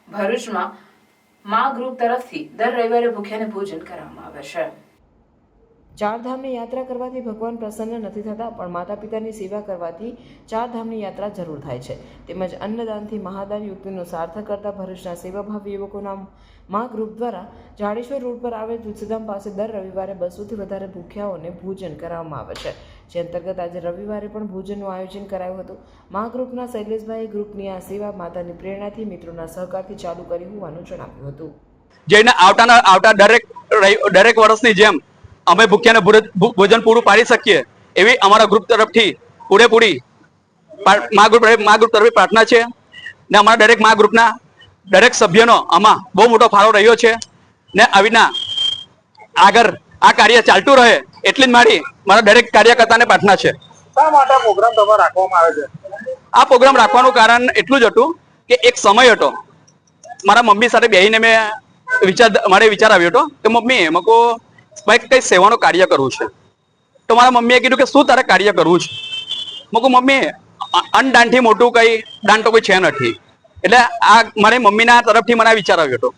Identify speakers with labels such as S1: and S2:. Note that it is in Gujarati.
S1: ભરૂચમાં મા ગ્રુપ તરફથી દર રવિવારે ભૂખ્યાને ભોજન કરવામાં આવે છે। ચારધામની યાત્રા કરવાથી ભગવાન પ્રસન્ન નથી થતા, પણ માતા પિતાની સેવા કરવાથી ચારધામની યાત્રા જરૂર થાય છે। તેમજ અન્નદાનથી મહાદાન યુક્તિનો સાર્થક કરતા ભરૂચના સેવાભાવી યુવકોના મા ગ્રુપ દ્વારા જાડેશ્વર રોડ પર આવેલ તુલસીધામ પાસે દર રવિવારે 200થી વધારે ભૂખ્યાઓને ભોજન કરાવવામાં આવે છે, જે અંતર્ગત આજે રવિવારે પણ ભોજનનું આયોજન કરાયું હતું। મા ગ્રુપના શૈલેષભાઈ ગ્રુપની આ સેવા માતાની પ્રેરણાથી મિત્રોના સહકારથી ચાલુ કરી હોવાનું જણાવ્યું હતું।
S2: જેને આવતા દરેક વર્ષની જેમ અમે ભૂખ્યાને ભોજન પૂરું પાડી શકીએ એવી અમારા ગ્રુપ તરફથી પૂરેપૂરી મા ગ્રુપ તરફથી પ્રાર્થના છે ને અમારા દરેક મા ગ્રુપના દરેક સભ્યનો આમાં બહુ મોટો ફાળો રહ્યો છે ને આવીના આગળ આ કાર્ય ચાલતું રહે એટલી જ મારા દરેક કાર્યકર્તાને પ્રાર્થના છે।
S3: શા માટે પ્રોગ્રામ તમારે રાખવામાં આવે છે?
S2: આ પ્રોગ્રામ રાખવાનું કારણ એટલું જ હતું કે એક સમય હતો મારા મમ્મી સાથે બેસીને મારે વિચાર આવ્યો હતો કે મમ્મી મકો કઈ સેવાનું કાર્ય કરવું છે। તો મારા મમ્મીએ કીધું કે શું તારે કાર્ય કરવું છે? મકો મમ્મી અન્નદાનથી મોટું કઈ દાન તો કોઈ છે નથી। એટલે આ મારી મમ્મીના તરફથી મને વિચાર આવ્યો હતો